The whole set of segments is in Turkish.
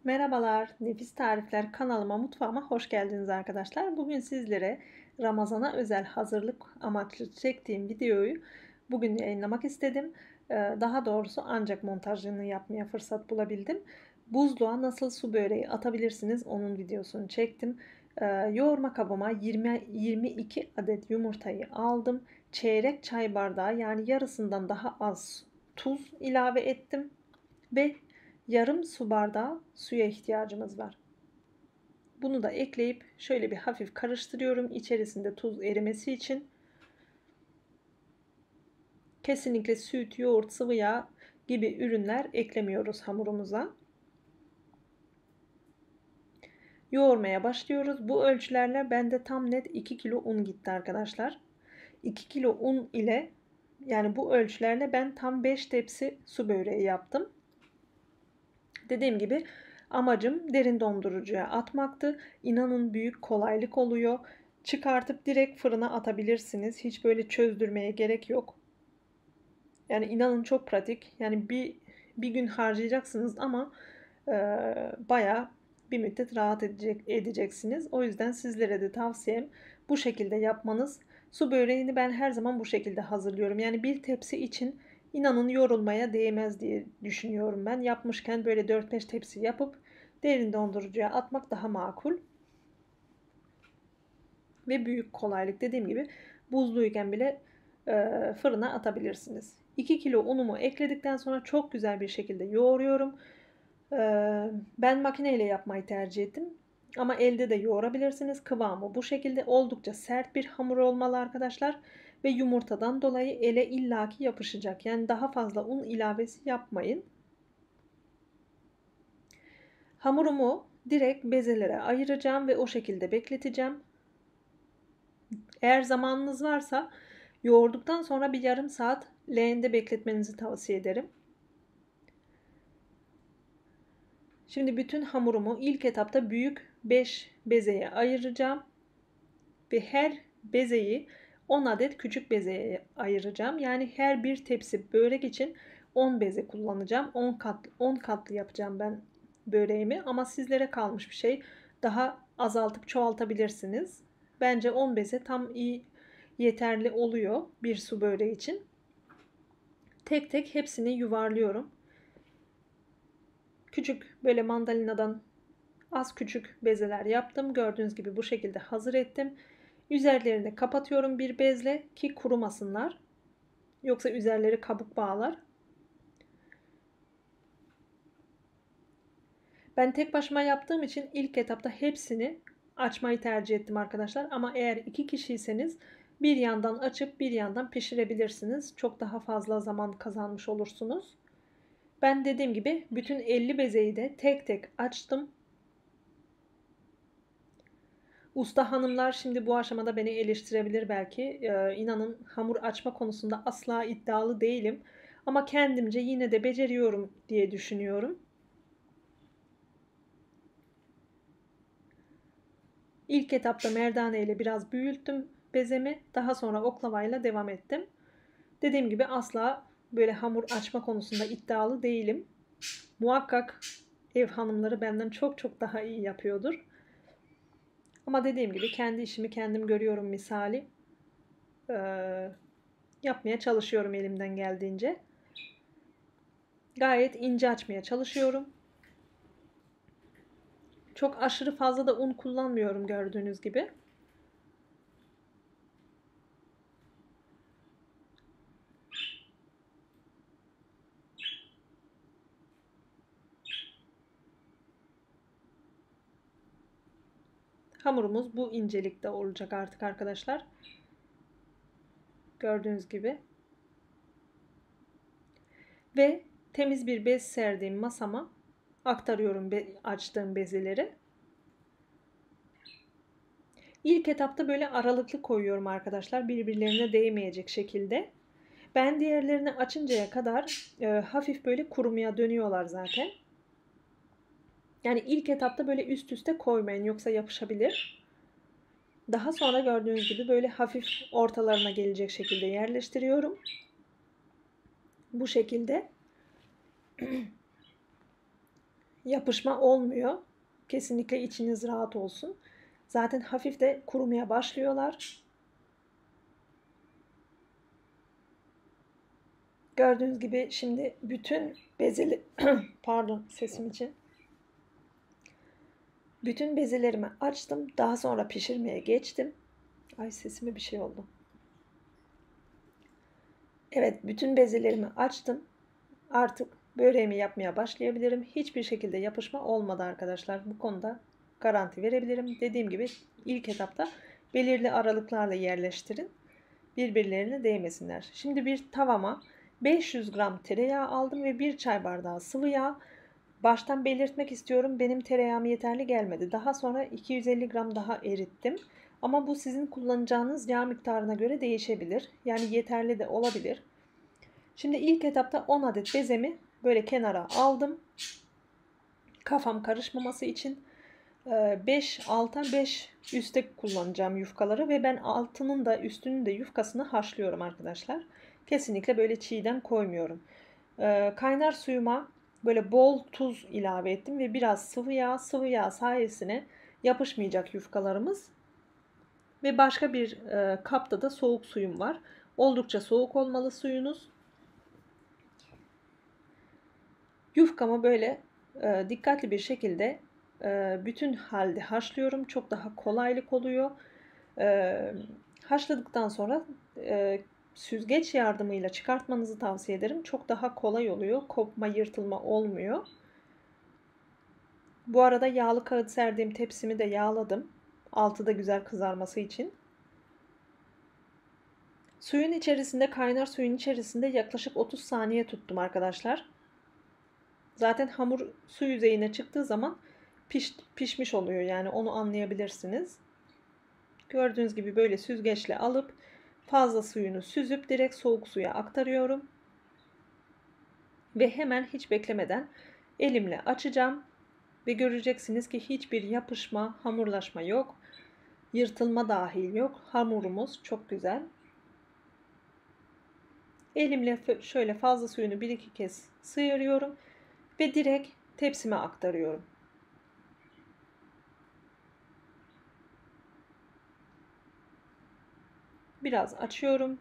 Merhabalar, Nefis Tarifler kanalıma, mutfağıma hoş geldiniz arkadaşlar. Bugün sizlere Ramazan'a özel hazırlık amaçlı çektiğim videoyu bugün yayınlamak istedim. Daha doğrusu ancak montajını yapmaya fırsat bulabildim. Buzluğa nasıl su böreği atabilirsiniz onun videosunu çektim. Yoğurma kabıma 22 adet yumurtayı aldım. Çeyrek çay bardağı yani yarısından daha az tuz ilave ettim ve yarım su bardağı suya ihtiyacımız var. Bunu da ekleyip şöyle bir hafif karıştırıyorum. İçerisinde tuz erimesi için. Kesinlikle süt, yoğurt, sıvı yağ gibi ürünler eklemiyoruz hamurumuza. Yoğurmaya başlıyoruz. Bu ölçülerle bende tam net 2 kilo un gitti arkadaşlar. 2 kilo un ile yani bu ölçülerle ben tam 5 tepsi su böreği yaptım. Dediğim gibi amacım derin dondurucuya atmaktı. İnanın büyük kolaylık oluyor. Çıkartıp direkt fırına atabilirsiniz. Hiç böyle çözdürmeye gerek yok. Yani inanın çok pratik. Yani bir gün harcayacaksınız ama bayağı bir müddet rahat edeceksiniz. O yüzden sizlere de tavsiyem bu şekilde yapmanız. Su böreğini ben her zaman bu şekilde hazırlıyorum. Yani bir tepsi için inanın yorulmaya değmez diye düşünüyorum ben. Yapmışken böyle 4-5 tepsi yapıp derin dondurucuya atmak daha makul. Ve büyük kolaylık, dediğim gibi buzluyken bile fırına atabilirsiniz. 2 kilo unumu ekledikten sonra çok güzel bir şekilde yoğuruyorum. Ben makineyle yapmayı tercih ettim. Ama elde de yoğurabilirsiniz. Kıvamı bu şekilde, oldukça sert bir hamur olmalı arkadaşlar. Ve yumurtadan dolayı ele illaki yapışacak. Yani daha fazla un ilavesi yapmayın. Hamurumu direkt bezelere ayıracağım ve o şekilde bekleteceğim. Eğer zamanınız varsa yoğurduktan sonra bir yarım saat leğende bekletmenizi tavsiye ederim. Şimdi bütün hamurumu ilk etapta büyük 5 bezeye ayıracağım. Ve her bezeyi 10 adet küçük bezeye ayıracağım. Yani her bir tepsi börek için 10 beze kullanacağım. 10 katlı yapacağım ben böreğimi ama sizlere kalmış bir şey. Daha azaltıp çoğaltabilirsiniz. Bence 10 beze tam iyi, yeterli oluyor bir su böreği için. Tek tek hepsini yuvarlıyorum. Küçük böyle mandalinadan az küçük bezeler yaptım. Gördüğünüz gibi bu şekilde hazır ettim. Üzerlerini kapatıyorum bir bezle ki kurumasınlar. Yoksa üzerleri kabuk bağlar. Ben tek başıma yaptığım için ilk etapta hepsini açmayı tercih ettim arkadaşlar. Ama eğer iki kişiyseniz bir yandan açıp bir yandan pişirebilirsiniz. Çok daha fazla zaman kazanmış olursunuz. Ben dediğim gibi bütün 50 bezeyi de tek tek açtım. Usta hanımlar şimdi bu aşamada beni eleştirebilir belki. İnanın hamur açma konusunda asla iddialı değilim. Ama kendimce yine de beceriyorum diye düşünüyorum. İlk etapta merdane ile biraz büyüttüm bezemi. Daha sonra oklavayla devam ettim. Dediğim gibi asla böyle hamur açma konusunda iddialı değilim. Muhakkak ev hanımları benden çok çok daha iyi yapıyordur. Ama dediğim gibi kendi işimi kendim görüyorum misali. Yapmaya çalışıyorum elimden geldiğince. Gayet ince açmaya çalışıyorum. Çok aşırı fazla da un kullanmıyorum gördüğünüz gibi. Hamurumuz bu incelikte olacak artık arkadaşlar. Gördüğünüz gibi. Ve temiz bir bez serdiğim masama aktarıyorum açtığım bezeleri. İlk etapta böyle aralıklı koyuyorum arkadaşlar. Birbirlerine değmeyecek şekilde. Ben diğerlerini açıncaya kadar hafif böyle kurumaya dönüyorlar zaten. Yani ilk etapta böyle üst üste koymayın, yoksa yapışabilir. Daha sonra gördüğünüz gibi böyle hafif ortalarına gelecek şekilde yerleştiriyorum. Bu şekilde. Yapışma olmuyor. Kesinlikle içiniz rahat olsun. Zaten hafif de kurumaya başlıyorlar. Gördüğünüz gibi şimdi bütün bezeli pardon sesim için. Bütün bezelerimi açtım. Daha sonra pişirmeye geçtim. Ay sesime bir şey oldu. Evet, bütün bezelerimi açtım. Artık böreğimi yapmaya başlayabilirim. Hiçbir şekilde yapışma olmadı arkadaşlar. Bu konuda garanti verebilirim. Dediğim gibi ilk etapta belirli aralıklarla yerleştirin. Birbirlerine değmesinler. Şimdi bir tavama 500 gram tereyağı aldım ve 1 çay bardağı sıvı yağ. Baştan belirtmek istiyorum, benim tereyağım yeterli gelmedi. Daha sonra 250 gram daha erittim. Ama bu sizin kullanacağınız yağ miktarına göre değişebilir. Yani yeterli de olabilir. Şimdi ilk etapta 10 adet bezemi böyle kenara aldım. Kafam karışmaması için 5 alta 5 üste kullanacağım yufkaları ve ben altının da üstünün de yufkasını haşlıyorum arkadaşlar. Kesinlikle böyle çiğden koymuyorum. Kaynar suyuma böyle bol tuz ilave ettim ve biraz sıvı yağ sayesinde yapışmayacak yufkalarımız. Ve başka bir kapta da soğuk suyum var. Oldukça soğuk olmalı suyunuz. Yufkamı böyle dikkatli bir şekilde bütün halde haşlıyorum. Çok daha kolaylık oluyor. Haşladıktan sonra süzgeç yardımıyla çıkartmanızı tavsiye ederim. Çok daha kolay oluyor. Kopma, yırtılma olmuyor. Bu arada yağlı kağıt serdiğim tepsimi de yağladım. Altı da güzel kızarması için. Suyun içerisinde, kaynar suyun içerisinde yaklaşık 30 saniye tuttum arkadaşlar. Zaten hamur su yüzeyine çıktığı zaman pişmiş oluyor. Yani onu anlayabilirsiniz. Gördüğünüz gibi böyle süzgeçle alıp fazla suyunu süzüp direkt soğuk suya aktarıyorum. Ve hemen hiç beklemeden elimle açacağım. Ve göreceksiniz ki hiçbir yapışma, hamurlaşma yok. Yırtılma dahil yok. Hamurumuz çok güzel. Elimle şöyle fazla suyunu 1-2 kez sıyırıyorum. Ve direkt tepsime aktarıyorum. Biraz açıyorum.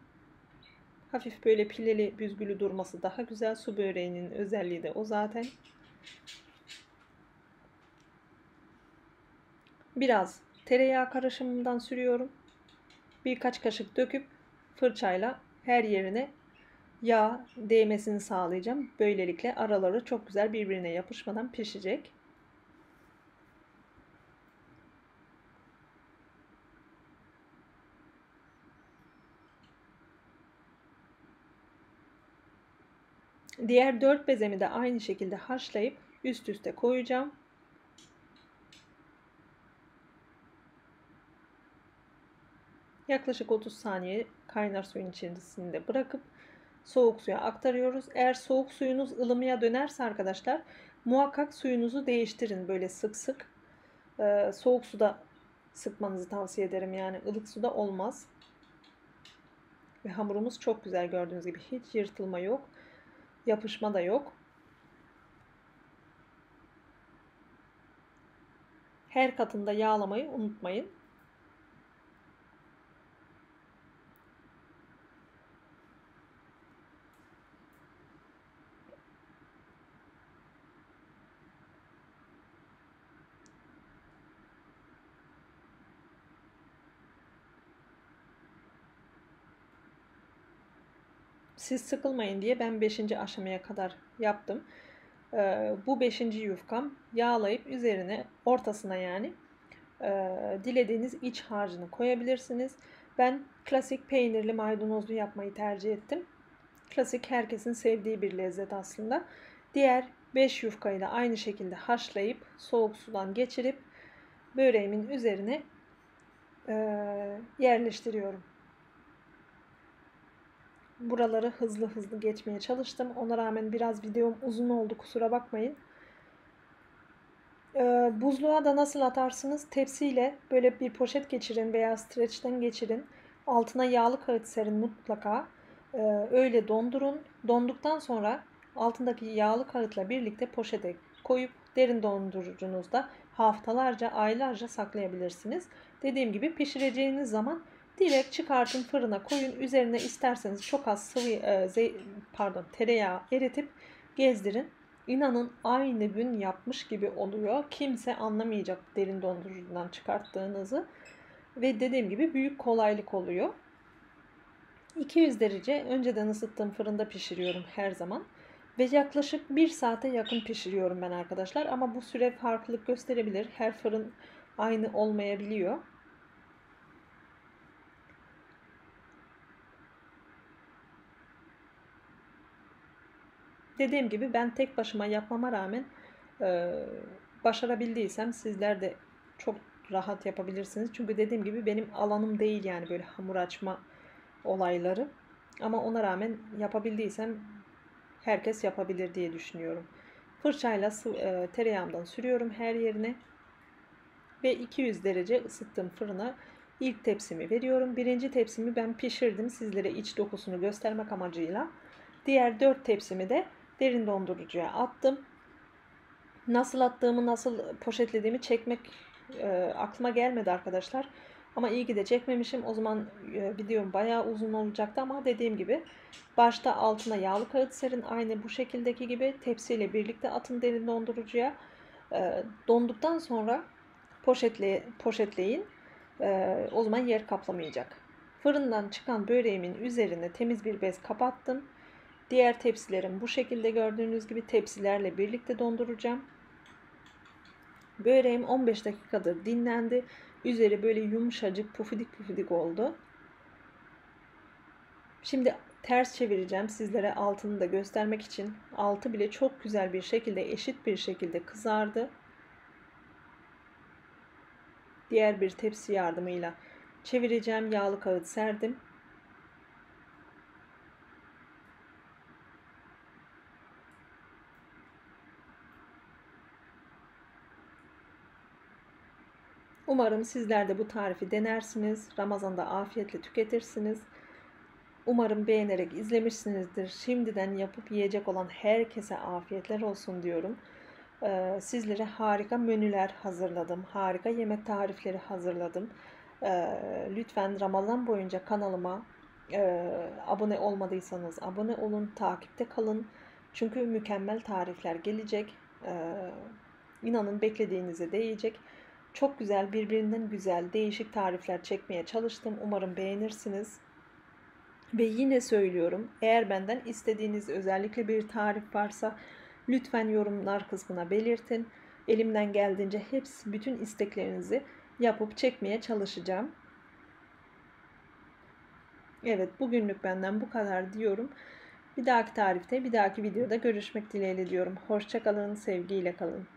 Hafif böyle pileli büzgülü durması daha güzel. Su böreğinin özelliği de o zaten. Biraz tereyağı karışımından sürüyorum. Birkaç kaşık döküp fırçayla her yerine yağ değmesini sağlayacağım. Böylelikle araları çok güzel birbirine yapışmadan pişecek. Diğer 4 bezemi de aynı şekilde haşlayıp üst üste koyacağım. Yaklaşık 30 saniye kaynar suyun içerisinde bırakıp soğuk suya aktarıyoruz. Eğer soğuk suyunuz ılımıya dönerse arkadaşlar muhakkak suyunuzu değiştirin böyle sık sık. Soğuk suda sıkmanızı tavsiye ederim, yani ılık suda olmaz. Ve hamurumuz çok güzel, gördüğünüz gibi hiç yırtılma yok. Yapışma da yok. Her katında yağlamayı unutmayın. Siz sıkılmayın diye ben 5. aşamaya kadar yaptım. Bu 5. yufkam, yağlayıp üzerine, ortasına yani dilediğiniz iç harcını koyabilirsiniz. Ben klasik peynirli maydanozlu yapmayı tercih ettim. Klasik, herkesin sevdiği bir lezzet aslında. Diğer 5 yufkayı da aynı şekilde haşlayıp soğuk sudan geçirip böreğimin üzerine yerleştiriyorum. Buraları hızlı hızlı geçmeye çalıştım. Ona rağmen biraz videom uzun oldu, kusura bakmayın. Buzluğa da nasıl atarsınız? Tepsiyle böyle bir poşet geçirin veya streçten geçirin. Altına yağlı kağıt serin mutlaka. Öyle dondurun. Donduktan sonra altındaki yağlı kağıtla birlikte poşete koyup derin dondurucunuzda haftalarca, aylarca saklayabilirsiniz. Dediğim gibi pişireceğiniz zaman direkt çıkartın, fırına koyun. Üzerine isterseniz çok az tereyağı eritip gezdirin. İnanın aynı gün yapmış gibi oluyor. Kimse anlamayacak derin dondurucudan çıkarttığınızı. Ve dediğim gibi büyük kolaylık oluyor. 200 derece önceden ısıttığım fırında pişiriyorum her zaman. Ve yaklaşık 1 saate yakın pişiriyorum ben arkadaşlar. Ama bu süre farklılık gösterebilir. Her fırın aynı olmayabiliyor. Dediğim gibi ben tek başıma yapmama rağmen e, başarabildiysem sizler de çok rahat yapabilirsiniz. Çünkü dediğim gibi benim alanım değil yani böyle hamur açma olayları. Ama ona rağmen yapabildiysem herkes yapabilir diye düşünüyorum. Fırçayla tereyağımdan sürüyorum her yerine ve 200 derece ısıttığım fırına ilk tepsimi veriyorum. Birinci tepsimi ben pişirdim sizlere iç dokusunu göstermek amacıyla. Diğer 4 tepsimi de derin dondurucuya attım. Nasıl attığımı, nasıl poşetlediğimi çekmek aklıma gelmedi arkadaşlar. Ama iyi ki de çekmemişim. O zaman videom bayağı uzun olacaktı ama dediğim gibi başta altına yağlı kağıt serin. Aynı bu şekildeki gibi tepsiyle birlikte atın derin dondurucuya. Donduktan sonra poşetleyin. O zaman yer kaplamayacak. Fırından çıkan böreğimin üzerine temiz bir bez kapattım. Diğer tepsilerim bu şekilde gördüğünüz gibi tepsilerle birlikte donduracağım. Böreğim 15 dakikadır dinlendi. Üzeri böyle yumuşacık pufidik pufidik oldu. Şimdi ters çevireceğim sizlere altını da göstermek için. Altı bile çok güzel bir şekilde eşit bir şekilde kızardı. Diğer bir tepsi yardımıyla çevireceğim. Yağlı kağıt serdim. Umarım sizler de bu tarifi denersiniz. Ramazan'da afiyetle tüketirsiniz. Umarım beğenerek izlemişsinizdir. Şimdiden yapıp yiyecek olan herkese afiyetler olsun diyorum. Sizlere harika menüler hazırladım. Harika yemek tarifleri hazırladım. Lütfen Ramazan boyunca kanalıma abone olmadıysanız abone olun, takipte kalın. Çünkü mükemmel tarifler gelecek. İnanın beklediğinize değecek. Çok güzel, birbirinden güzel, değişik tarifler çekmeye çalıştım. Umarım beğenirsiniz. Ve yine söylüyorum, eğer benden istediğiniz özellikle bir tarif varsa lütfen yorumlar kısmına belirtin. Elimden geldiğince bütün isteklerinizi yapıp çekmeye çalışacağım. Evet, bugünlük benden bu kadar diyorum. Bir dahaki tarifte, bir dahaki videoda görüşmek dileğiyle diyorum. Hoşça kalın, sevgiyle kalın.